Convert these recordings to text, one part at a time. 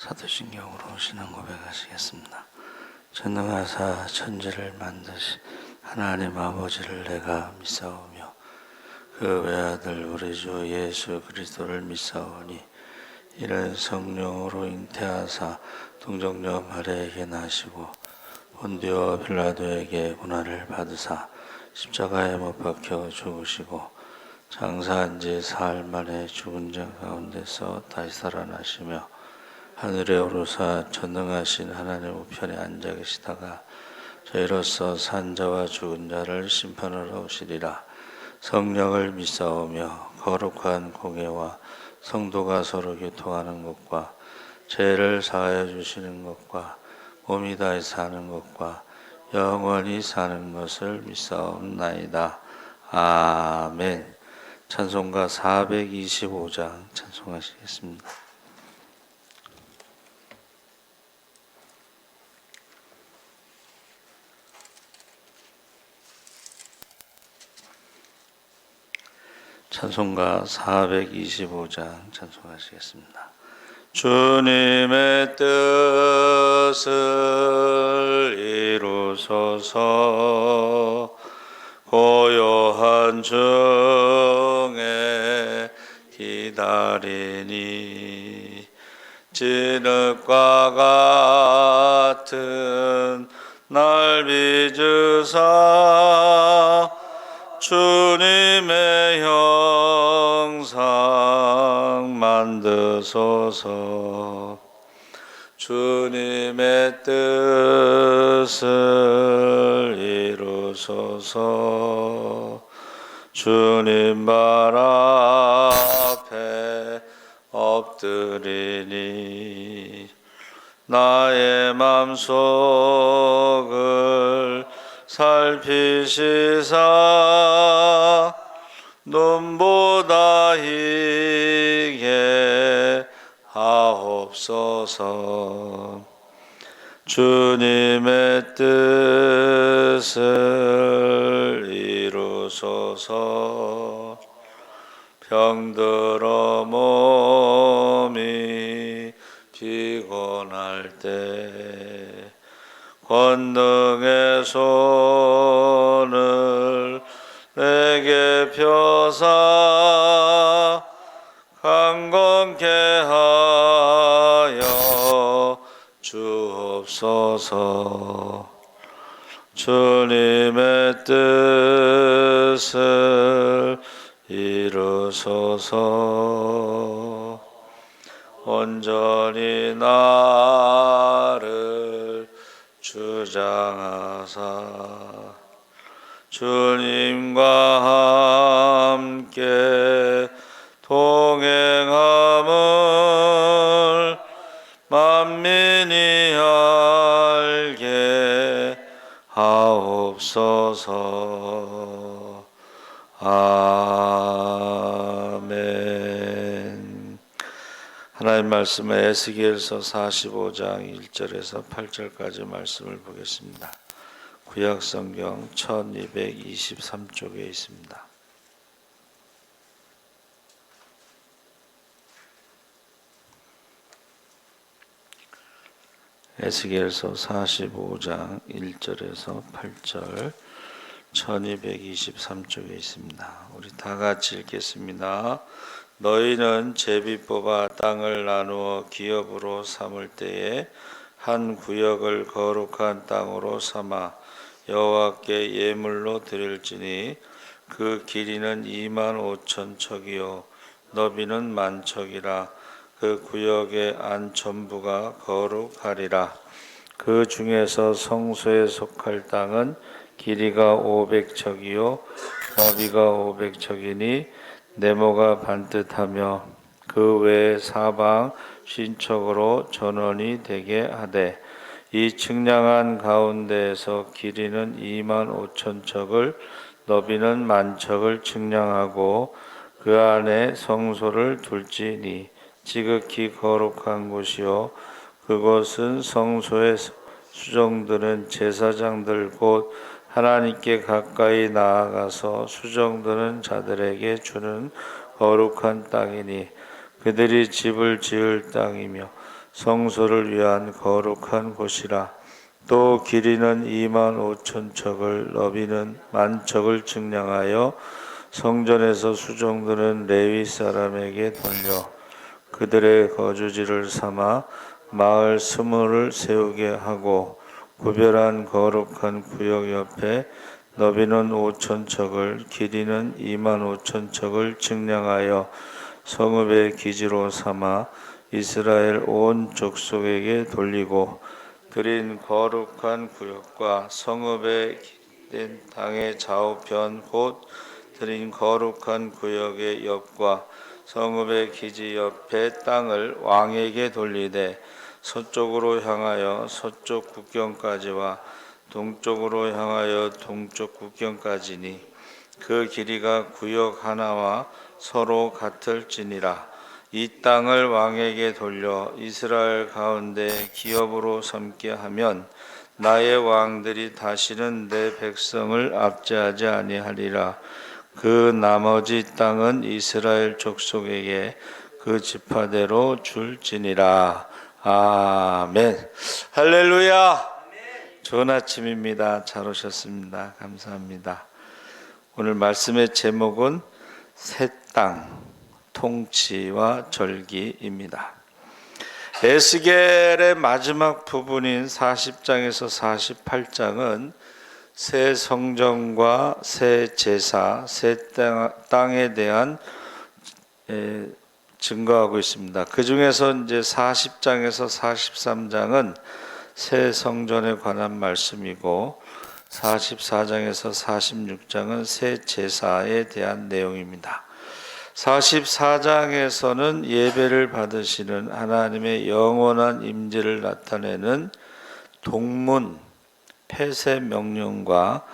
사도신경으로 신앙 고백하시겠습니다. 전능하사 천지를 만드신 하나님 아버지를 내가 믿사오며 그 외아들 우리 주 예수 그리스도를 믿사오니 이는 성령으로 잉태하사 동정녀 마리아에게 나시고 본디오 빌라도에게 고난을 받으사 십자가에 못 박혀 죽으시고 장사한 지 사흘 만에 죽은 자 가운데서 다시 살아나시며 하늘에 오르사 전능하신 하나님 우편에 앉아 계시다가 저희로서 산 자와 죽은 자를 심판하러 오시리라. 성령을 믿사오며 거룩한 공예와 성도가 서로 교통하는 것과 죄를 사하여 주시는 것과 몸이 다해 사는 것과 영원히 사는 것을 믿사옵나이다. 아멘. 찬송가 425장 찬송하시겠습니다. 찬송가 425장 찬송하시겠습니다. 주님의 뜻을 이루소서. 고요한 중에 기다리니 진흙과 같은 날 빚으사 주님의 형상 만드소서. 주님의 뜻을 이루소서. 주님 발 앞에 엎드리니 나의 맘속을 살피시사 눈보다 희게 하옵소서. 주님의 뜻을 이루소서. 병들어 몸이 피곤할 때 권능의 손을 내게 펴사 강건케 하여 주옵소서. 주님의 뜻을 이루소서. 온전히 나를 주장하사 주님과 함께 동행함을 만민이 알게 하옵소서. 아멘. 하나님 말씀은 에스겔서 45장 1절에서 8절까지 말씀을 보겠습니다. 구약성경 1223쪽에 있습니다. 에스겔서 45장 1절에서 8절 1223쪽에 있습니다. 우리 다 같이 읽겠습니다. 너희는 제비 뽑아 땅을 나누어 기업으로 삼을 때에 한 구역을 거룩한 땅으로 삼아 여호와께 예물로 드릴지니 그 길이는 25,000척이요 너비는 10,000척이라. 그 구역의 안 전부가 거룩하리라. 그 중에서 성소에 속할 땅은 길이가 500척이요 너비가 500척이니 네모가 반듯하며 그 외에 사방 50척으로 전원이 되게 하되 이 측량한 가운데에서 길이는 25,000척을 너비는 10,000척을 측량하고 그 안에 성소를 둘지니 지극히 거룩한 곳이요 그곳은 성소에 수종드는 제사장들 곧 하나님께 가까이 나아가서 수종드는 자들에게 주는 거룩한 땅이니 그들이 집을 지을 땅이며 성소를 위한 거룩한 곳이라. 또 길이는 25,000척을 너비는 10,000척을 측량하여 성전에서 수종드는 레위 사람에게 돌려 그들의 거주지를 삼아 마을 20을 세우게 하고 구별한 거룩한 구역 옆에 너비는 5,000척을 길이는 25,000척을 측량하여 성읍의 기지로 삼아 이스라엘 온 족속에게 돌리고 드린 거룩한 구역과 성읍의 된 땅의 좌우편 곧 드린 거룩한 구역의 옆과 성읍의 기지 옆에 땅을 왕에게 돌리되 서쪽으로 향하여 서쪽 국경까지와 동쪽으로 향하여 동쪽 국경까지니 그 길이가 구역 하나와 서로 같을지니라. 이 땅을 왕에게 돌려 이스라엘 가운데 기업으로 삼게 하면 나의 왕들이 다시는 내 백성을 압제하지 아니하리라. 그 나머지 땅은 이스라엘 족속에게 그 지파대로 줄지니라. 아멘. 할렐루야. 좋은 아침입니다. 잘 오셨습니다. 감사합니다. 오늘 말씀의 제목은 새 땅, 통치와 절기입니다. 에스겔의 마지막 부분인 40장에서 48장은 새 성전과 새 제사, 새 땅에 대한 증거하고 있습니다. 그 중에서 이제 40장에서 43장은 새 성전에 관한 말씀이고 44장에서 46장은 새 제사에 대한 내용입니다. 44장에서는 예배를 받으시는 하나님의 영원한 임재를 나타내는 동문 폐쇄 명령과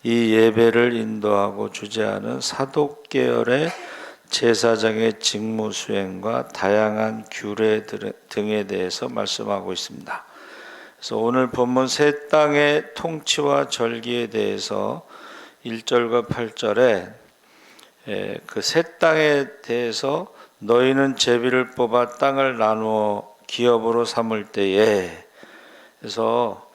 이 예배를 인도하고 주재하는 사독 계열의 제사장의 직무 수행과 다양한 규례 등에 대해서 말씀하고 있습니다. 그래서 오늘 본문 새 땅의 통치와 절기에 대해서 1절과 8절에 그 새 땅에 대해서 너희는 제비를 뽑아 땅을 나누어 기업으로 삼을 때에, 그래서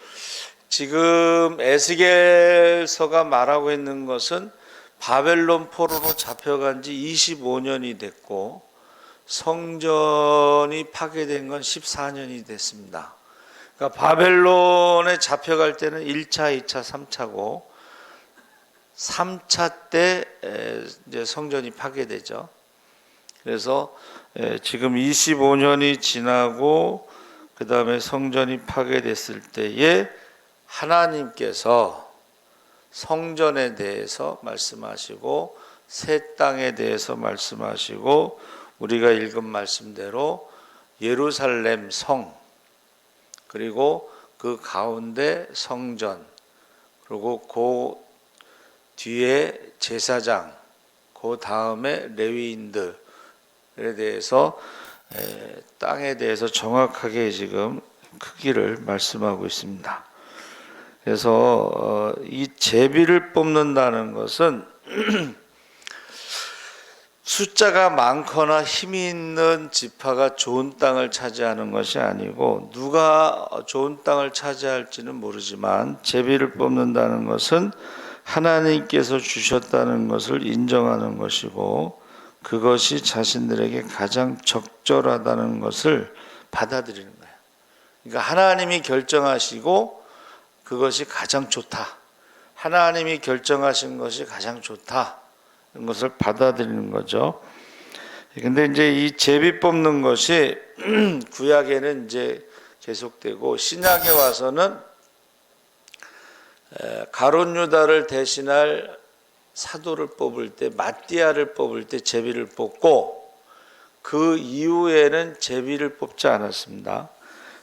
지금 에스겔서가 말하고 있는 것은 바벨론 포로로 잡혀간 지 25년이 됐고 성전이 파괴된 건 14년이 됐습니다. 그러니까 바벨론에 잡혀갈 때는 1차, 2차, 3차고 3차 때 이제 성전이 파괴되죠. 그래서 지금 25년이 지나고 그 다음에 성전이 파괴됐을 때에 하나님께서 성전에 대해서 말씀하시고 새 땅에 대해서 말씀하시고 우리가 읽은 말씀대로 예루살렘 성 그리고 그 가운데 성전 그리고 그 뒤에 제사장 그 다음에 레위인들에 대해서 땅에 대해서 정확하게 지금 크기를 말씀하고 있습니다. 그래서 이 제비를 뽑는다는 것은 숫자가 많거나 힘이 있는 지파가 좋은 땅을 차지하는 것이 아니고 누가 좋은 땅을 차지할지는 모르지만 제비를 뽑는다는 것은 하나님께서 주셨다는 것을 인정하는 것이고 그것이 자신들에게 가장 적절하다는 것을 받아들이는 거예요. 그러니까 하나님이 결정하시고 그것이 가장 좋다. 하나님이 결정하신 것이 가장 좋다. 이런 것을 받아들이는 거죠. 근데 이제 이 제비 뽑는 것이 구약에는 이제 계속되고 신약에 와서는 가룟 유다를 대신할 사도를 뽑을 때 마띠아를 뽑을 때 제비를 뽑고 그 이후에는 제비를 뽑지 않았습니다.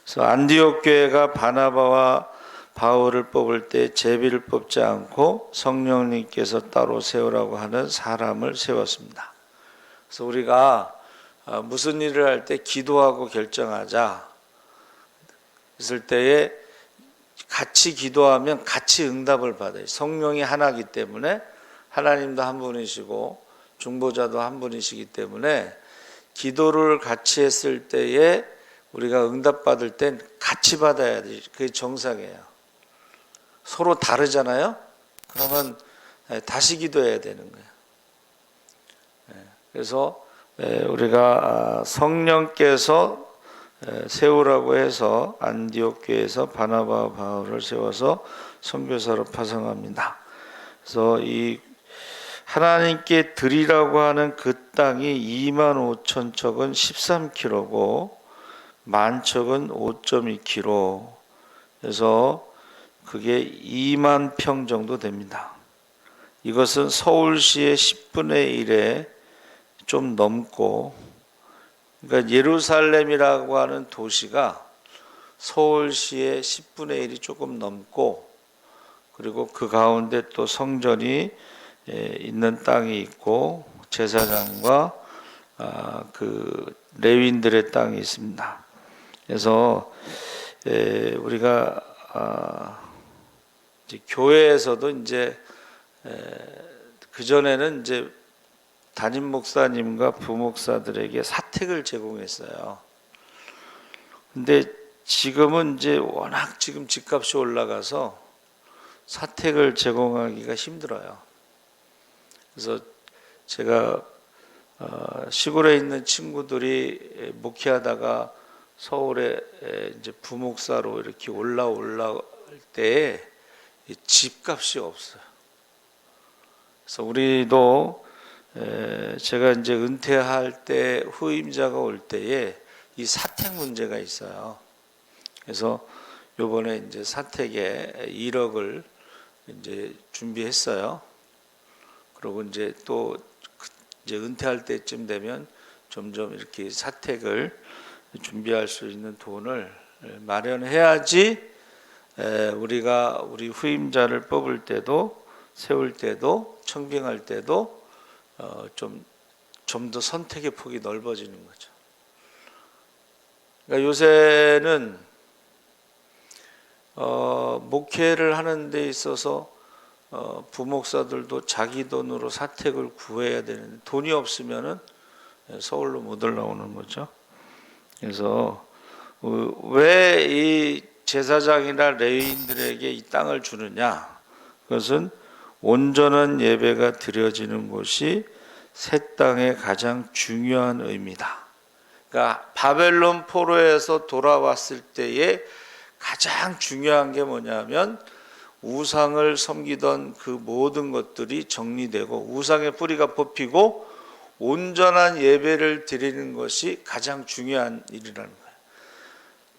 그래서 안디옥 교회가 바나바와 바울을 뽑을 때 제비를 뽑지 않고 성령님께서 따로 세우라고 하는 사람을 세웠습니다. 그래서 우리가 무슨 일을 할 때 기도하고 결정하자 했을 때에 같이 기도하면 같이 응답을 받아요. 성령이 하나이기 때문에 하나님도 한 분이시고 중보자도 한 분이시기 때문에 기도를 같이 했을 때에 우리가 응답받을 땐 같이 받아야 돼. 그게 정상이에요. 서로 다르잖아요. 그러면 다시 기도해야 되는 거예요. 그래서 우리가 성령께서 세우라고 해서 안디옥 교회에서 바나바와 바울을 세워서 선교사로 파송합니다. 그래서 이 하나님께 드리라고 하는 그 땅이 25,000척은 13km고 만척은 5.2km. 그래서 그게 2만 평 정도 됩니다. 이것은 서울시의 10분의 1에 좀 넘고, 그러니까 예루살렘이라고 하는 도시가 서울시의 10분의 1이 조금 넘고, 그리고 그 가운데 또 성전이 있는 땅이 있고 제사장과 그 레위인들의 땅이 있습니다. 그래서 우리가 이제 교회에서도 이제 그 전에는 이제 담임 목사님과 부목사들에게 사택을 제공했어요. 근데 지금은 이제 워낙 지금 집값이 올라가서 사택을 제공하기가 힘들어요. 그래서 제가 시골에 있는 친구들이 목회하다가 서울에 이제 부목사로 이렇게 올라올 때에 집값이 없어요. 그래서 우리도 제가 이제 은퇴할 때 후임자가 올 때에 이 사택 문제가 있어요. 그래서 요번에 이제 사택에 1억을 이제 준비했어요. 그리고 이제 또 이제 은퇴할 때쯤 되면 점점 이렇게 사택을 준비할 수 있는 돈을 마련해야지 우리가 우리 후임자를 뽑을 때도 세울 때도 청빙할 때도 좀 더 선택의 폭이 넓어지는 거죠. 그러니까 요새는 목회를 하는 데 있어서 부목사들도 자기 돈으로 사택을 구해야 되는데 돈이 없으면은 서울로 못 올라오는 거죠. 그래서 왜 이 제사장이나 레위인들에게 이 땅을 주느냐? 그것은 온전한 예배가 드려지는 곳이 새 땅의 가장 중요한 의미다. 그러니까 바벨론 포로에서 돌아왔을 때에 가장 중요한 게 뭐냐면 우상을 섬기던 그 모든 것들이 정리되고 우상의 뿌리가 뽑히고 온전한 예배를 드리는 것이 가장 중요한 일이라는 거예요.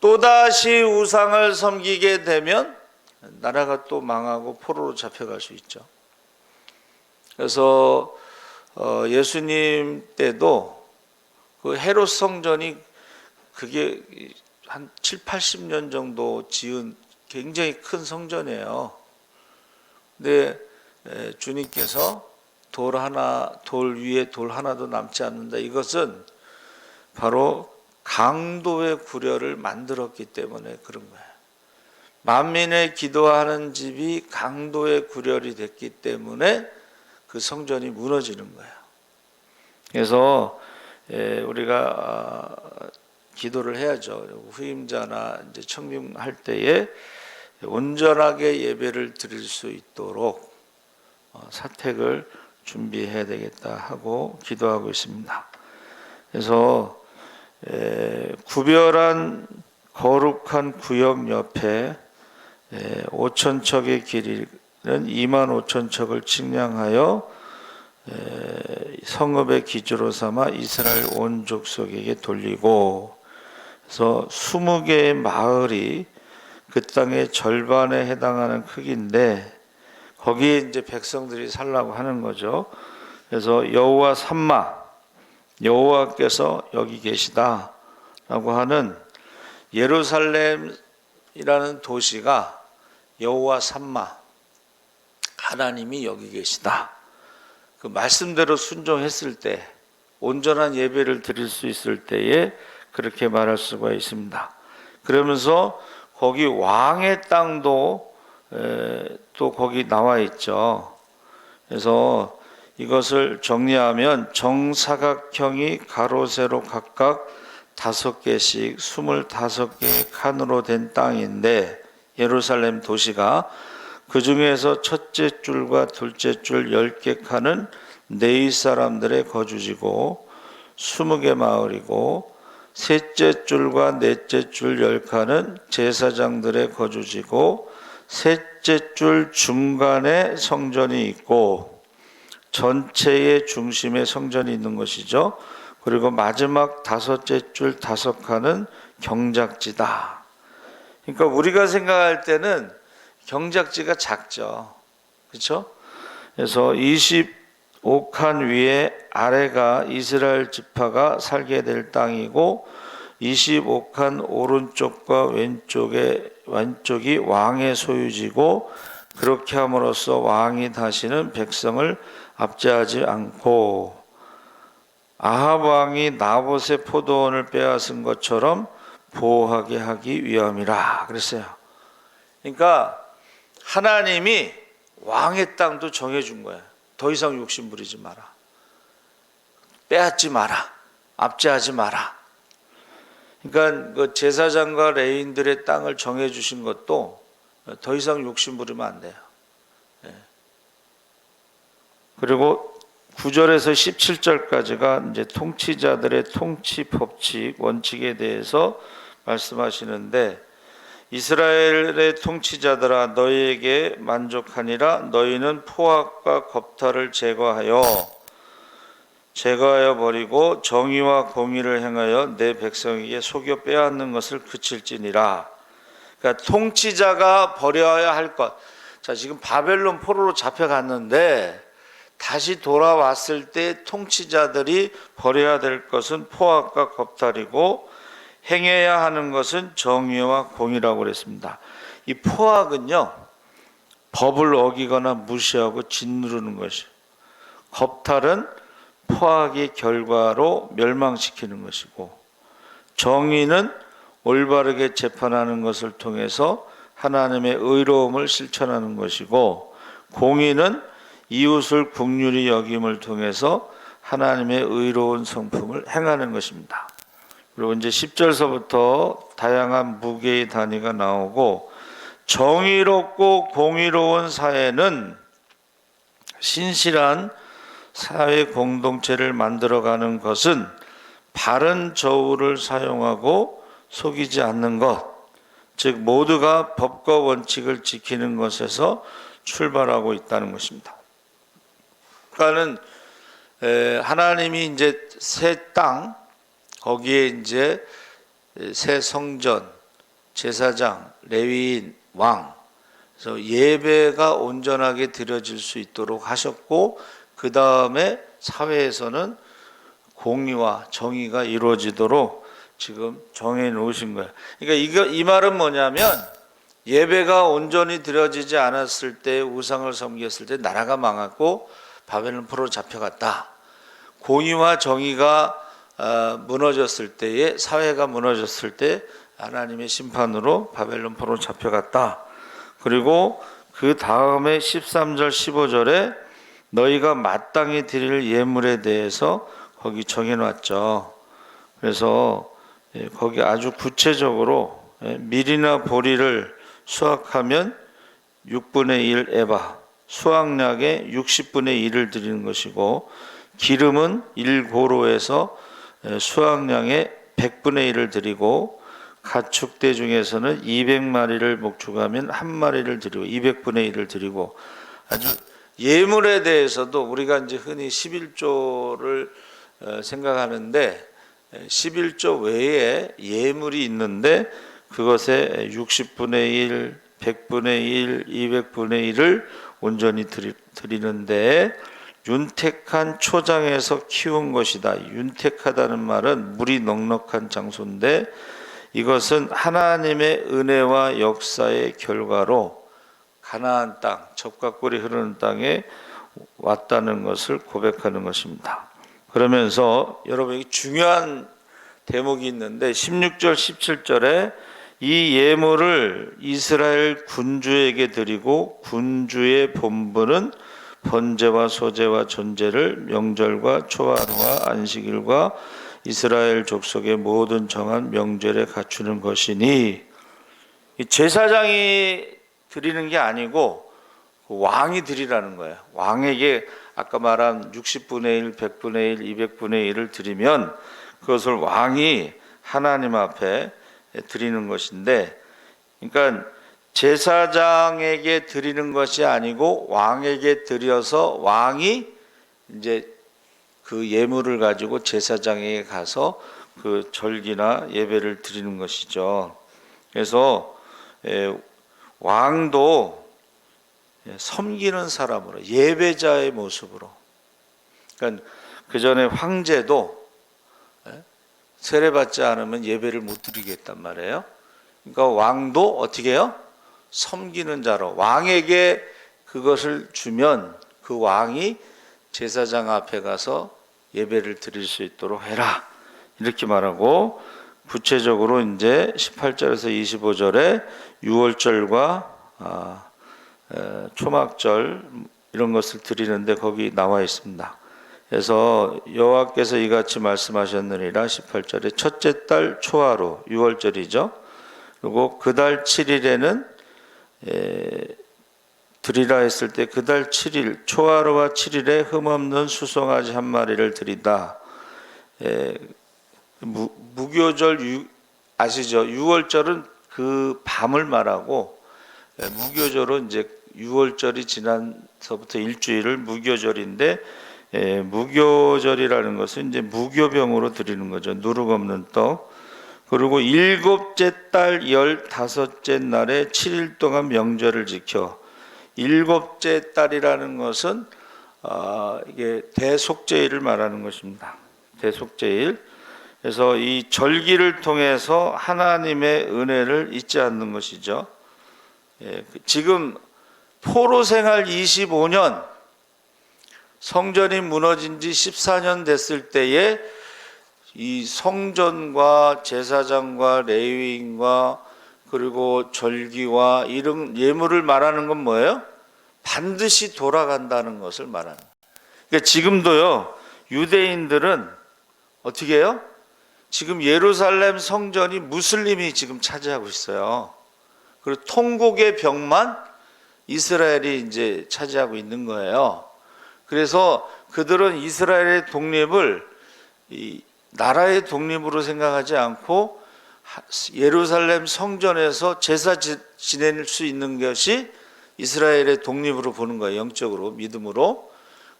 또다시 우상을 섬기게 되면 나라가 또 망하고 포로로 잡혀갈 수 있죠. 그래서 예수님 때도 그 헤롯 성전이 그게 한 7, 80년 정도 지은 굉장히 큰 성전이에요. 근데 주님께서 돌 위에 돌 하나도 남지 않는다. 이것은 바로 강도의 구려를 만들었기 때문에 그런 거예요. 만민의 기도하는 집이 강도의 구렬이 됐기 때문에 그 성전이 무너지는 거예요. 그래서 우리가 기도를 해야죠. 후임자나 이제 청빙할 때에 온전하게 예배를 드릴 수 있도록 사택을 준비해야 되겠다 하고 기도하고 있습니다. 그래서 구별한 거룩한 구역 옆에 5,000척의 길이는 25,000척을 측량하여 성읍의 기주로 삼아 이스라엘 온 족속에게 돌리고, 그래서 20개의 마을이 그 땅의 절반에 해당하는 크기인데 거기에 이제 백성들이 살라고 하는 거죠. 그래서 여호와 삼마, 여호와께서 여기 계시다라고 하는 예루살렘이라는 도시가 여호와 삼마, 하나님이 여기 계시다. 그 말씀대로 순종했을 때, 온전한 예배를 드릴 수 있을 때에 그렇게 말할 수가 있습니다. 그러면서 거기 왕의 땅도 또 거기 나와 있죠. 그래서 이것을 정리하면 정사각형이 가로 세로 각각 5개씩 25개의 칸으로 된 땅인데 예루살렘 도시가 그 중에서 첫째 줄과 둘째 줄 10개 칸은 네이 사람들의 거주지고 20개 마을이고 셋째 줄과 넷째 줄 10칸은 제사장들의 거주지고 셋째 줄 중간에 성전이 있고 전체의 중심에 성전이 있는 것이죠. 그리고 마지막 5째 줄 5칸은 경작지다. 그러니까 우리가 생각할 때는 경작지가 작죠. 그렇죠? 그래서 25칸 위에 아래가 이스라엘 지파가 살게 될 땅이고 25칸 오른쪽과 왼쪽이 왕의 소유지고 그렇게 함으로써 왕이 다시는 백성을 압제하지 않고 아합 왕이 나봇의 포도원을 빼앗은 것처럼 보호하게 하기 위함이라 그랬어요. 그러니까 하나님이 왕의 땅도 정해준 거예요. 더 이상 욕심 부리지 마라. 빼앗지 마라. 압제하지 마라. 그러니까 그 제사장과 레위인들의 땅을 정해주신 것도 더 이상 욕심 부리면 안 돼요. 그리고 9절에서 17절까지가 이제 통치자들의 통치 법칙, 원칙에 대해서 말씀하시는데 이스라엘의 통치자들아 너희에게 만족하니라 너희는 포악과 겁탈을 제거하여 버리고 정의와 공의를 행하여 내 백성에게 속여 빼앗는 것을 그칠지니라. 그러니까 통치자가 버려야 할 것. 자, 지금 바벨론 포로로 잡혀갔는데 다시 돌아왔을 때 통치자들이 버려야 될 것은 포악과 겁탈이고 행해야 하는 것은 정의와 공의라고 그랬습니다. 이 포악은요, 법을 어기거나 무시하고 짓누르는 것이에요. 겁탈은 포악의 결과로 멸망시키는 것이고, 정의는 올바르게 재판하는 것을 통해서 하나님의 의로움을 실천하는 것이고, 공의는 이웃을 긍휼히 여김을 통해서 하나님의 의로운 성품을 행하는 것입니다. 그리고 이제 10절서부터 다양한 무게의 단위가 나오고 정의롭고 공의로운 사회는 신실한 사회 공동체를 만들어가는 것은 바른 저울을 사용하고 속이지 않는 것, 즉 모두가 법과 원칙을 지키는 것에서 출발하고 있다는 것입니다. 그러니까는 하나님이 이제 새 땅 거기에 이제 새 성전, 제사장, 레위인, 왕, 그래서 예배가 온전하게 드려질 수 있도록 하셨고 그 다음에 사회에서는 공의와 정의가 이루어지도록 지금 정해 놓으신 거예요. 그러니까 이 말은 뭐냐면 예배가 온전히 드려지지 않았을 때 우상을 섬겼을 때 나라가 망했고 바벨론 포로로 잡혀갔다. 공의와 정의가 무너졌을 때에 사회가 무너졌을 때 하나님의 심판으로 바벨론 포로로 잡혀갔다. 그리고 그 다음에 13절 15절에 너희가 마땅히 드릴 예물에 대해서 거기 정해놨죠. 그래서 거기 아주 구체적으로 밀이나 보리를 수확하면 6분의 1 에바, 수확량의 60분의 1을 드리는 것이고 기름은 1고로에서 수확량의 100분의 1을 드리고 가축대 중에서는 200마리를 목축하면 1마리를 드리고 200분의 1을 드리고 아주 예물에 대해서도 우리가 이제 흔히 11조를 생각하는데 11조 외에 예물이 있는데 그것에 60분의 1, 100분의 1, 200분의 1을 온전히 드리는데 윤택한 초장에서 키운 것이다. 윤택하다는 말은 물이 넉넉한 장소인데 이것은 하나님의 은혜와 역사의 결과로 가나안 땅, 젖과 꿀이 흐르는 땅에 왔다는 것을 고백하는 것입니다. 그러면서 여러분이 중요한 대목이 있는데 16절 17절에 이 예물을 이스라엘 군주에게 드리고 군주의 본분은 번제와 소제와 전제를 명절과 초하루와 안식일과 이스라엘 족속의 모든 정한 명절에 갖추는 것이니, 이 제사장이 드리는 게 아니고 왕이 드리라는 거예요. 왕에게 아까 말한 60분의 1, 100분의 1, 200분의 1을 드리면 그것을 왕이 하나님 앞에 드리는 것인데, 그러니까 제사장에게 드리는 것이 아니고 왕에게 드려서 왕이 이제 그 예물을 가지고 제사장에게 가서 그 절기나 예배를 드리는 것이죠. 그래서 왕도 섬기는 사람으로, 예배자의 모습으로. 그러니까 그 전에 황제도 세례받지 않으면 예배를 못 드리겠단 말이에요. 그러니까 왕도 어떻게 해요? 섬기는 자로, 왕에게 그것을 주면 그 왕이 제사장 앞에 가서 예배를 드릴 수 있도록 해라, 이렇게 말하고, 구체적으로 이제 18절에서 25절에 유월절과 초막절 이런 것을 드리는데 거기 나와 있습니다. 그래서 여호와께서 이같이 말씀하셨느니라. 18절에 첫째 달 초하루, 유월절이죠. 그리고 그 달 7일에는 드리라 했을 때 그 달 7일 초하루와 7일에 흠없는 수송아지 한 마리를 드리다. 무교절 아시죠? 유월절은 그 밤을 말하고, 무교절은 이제 유월절이 지난서부터 일주일을 무교절인데, 무교절이라는 것은 이제 무교병으로 드리는 거죠. 누룩 없는 떡. 그리고 일곱째 달 15째 날에 7일 동안 명절을 지켜. 일곱째 달이라는 것은 이게 대속죄일을 말하는 것입니다. 대속죄일. 그래서 이 절기를 통해서 하나님의 은혜를 잊지 않는 것이죠. 지금 포로 생활 25년, 성전이 무너진 지 14년 됐을 때에 이 성전과 제사장과 레위인과 그리고 절기와 이런 예물을 말하는 건 뭐예요? 반드시 돌아간다는 것을 말하는 거예요. 그러니까 지금도요, 유대인들은 어떻게 해요? 지금 예루살렘 성전이 무슬림이 지금 차지하고 있어요. 그리고 통곡의 벽만 이스라엘이 이제 차지하고 있는 거예요. 그래서 그들은 이스라엘의 독립을 이 나라의 독립으로 생각하지 않고 예루살렘 성전에서 제사 지낼 수 있는 것이 이스라엘의 독립으로 보는 거예요. 영적으로, 믿음으로.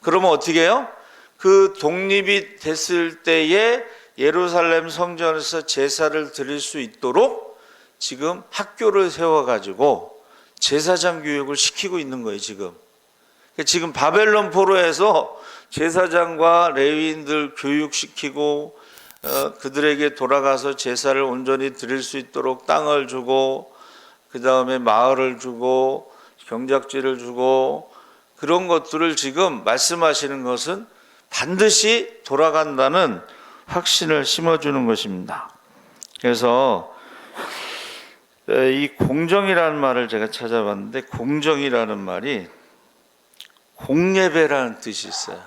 그러면 어떻게 해요? 그 독립이 됐을 때에 예루살렘 성전에서 제사를 드릴 수 있도록 지금 학교를 세워가지고 제사장 교육을 시키고 있는 거예요, 지금. 지금 바벨론 포로에서 제사장과 레위인들 교육시키고, 그들에게 돌아가서 제사를 온전히 드릴 수 있도록 땅을 주고, 그 다음에 마을을 주고, 경작지를 주고, 그런 것들을 지금 말씀하시는 것은 반드시 돌아간다는 확신을 심어주는 것입니다. 그래서 이 공정이라는 말을 제가 찾아봤는데, 공정이라는 말이 공예배라는 뜻이 있어요.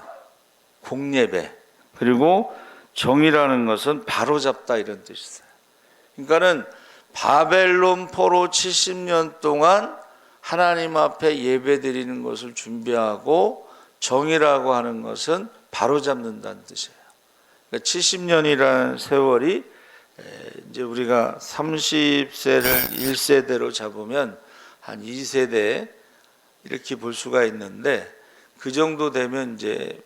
공예배. 그리고 정이라는 것은 바로잡다, 이런 뜻이 있어요. 그러니까는 바벨론 포로 70년 동안 하나님 앞에 예배드리는 것을 준비하고, 정이라고 하는 것은 바로잡는다는 뜻이에요. 그러니까 70년이라는 세월이 이제 우리가 30세를 1세대로 잡으면 한 2세대 이렇게 볼 수가 있는데, 그 정도 되면 이제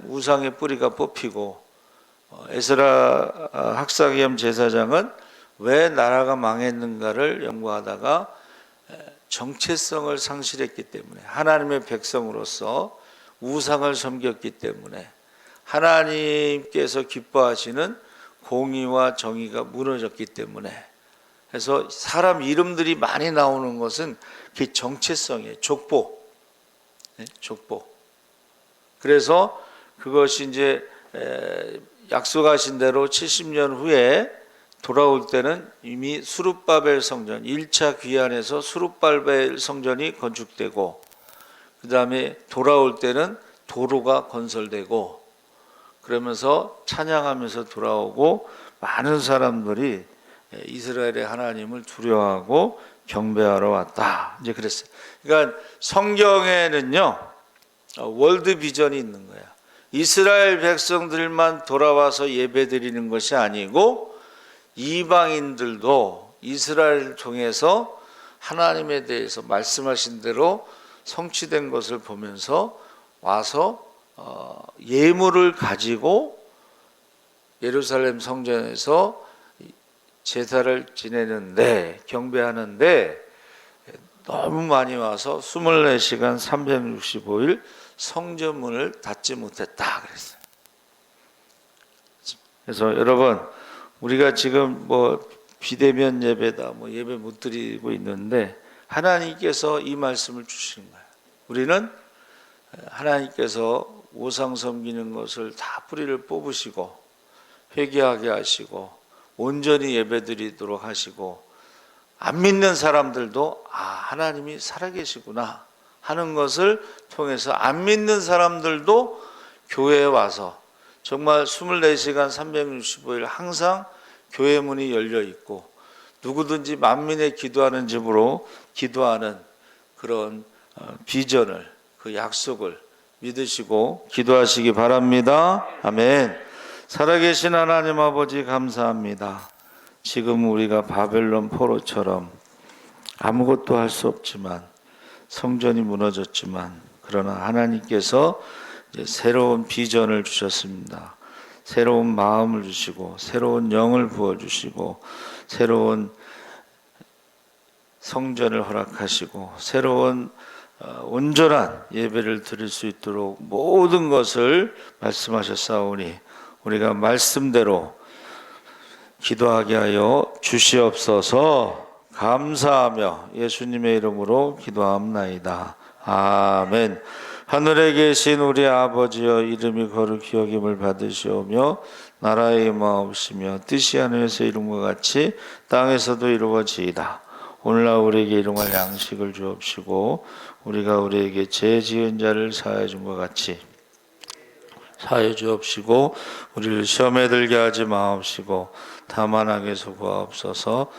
우상의 뿌리가 뽑히고, 에스라 학사기엄 제사장은 왜 나라가 망했는가를 연구하다가 정체성을 상실했기 때문에, 하나님의 백성으로서 우상을 섬겼기 때문에 하나님께서 기뻐하시는 공의와 정의가 무너졌기 때문에, 그래서 사람 이름들이 많이 나오는 것은 그 정체성이에요. 족보. 족보. 그래서 그것이 이제 약속하신 대로 70년 후에 돌아올 때는 이미 수룹바벨 성전, 1차 귀환에서 수룹바벨 성전이 건축되고, 그 다음에 돌아올 때는 도로가 건설되고, 그러면서 찬양하면서 돌아오고 많은 사람들이 이스라엘의 하나님을 두려워하고 경배하러 왔다. 이제 그랬어요. 그러니까 성경에는요, 월드 비전이 있는 거야. 이스라엘 백성들만 돌아와서 예배드리는 것이 아니고 이방인들도 이스라엘을 통해서 하나님에 대해서 말씀하신 대로 성취된 것을 보면서 와서 예물을 가지고 예루살렘 성전에서 제사를 지내는데, 경배하는데 너무 많이 와서 24시간 365일 성전문을 닫지 못했다 그랬어요. 그래서 여러분, 우리가 지금 비대면 예배다, 예배 못 드리고 있는데 하나님께서 이 말씀을 주신 거예요. 우리는 하나님께서 우상 섬기는 것을 다 뿌리를 뽑으시고 회개하게 하시고 온전히 예배드리도록 하시고, 안 믿는 사람들도 하나님이 살아계시구나 하는 것을 통해서 안 믿는 사람들도 교회에 와서 정말 24시간 365일 항상 교회 문이 열려 있고 누구든지 만민의 기도하는 집으로 기도하는 그런 비전을, 그 약속을 믿으시고 기도하시기 바랍니다. 아멘. 살아계신 하나님 아버지 감사합니다. 지금 우리가 바벨론 포로처럼 아무것도 할 수 없지만, 성전이 무너졌지만, 그러나 하나님께서 이제 새로운 비전을 주셨습니다. 새로운 마음을 주시고 새로운 영을 부어주시고 새로운 성전을 허락하시고 새로운 온전한 예배를 드릴 수 있도록 모든 것을 말씀하셨사오니 우리가 말씀대로 기도하게 하여 주시옵소서. 감사하며 예수님의 이름으로 기도합나이다. 아멘. 하늘에 계신 우리 아버지여, 이름이 거룩히 여김을 받으시오며 나라의 임하옵시며 뜻이 하늘에서 이룬 것 같이 땅에서도 이루어지이다. 오늘날 우리에게 일용할 양식을 주옵시고 우리가 우리에게 죄 지은 자를 사하여 준 것 같이 사하여 주옵시고 우리를 시험에 들게 하지 마옵시고 다만 악에서 구하옵소서.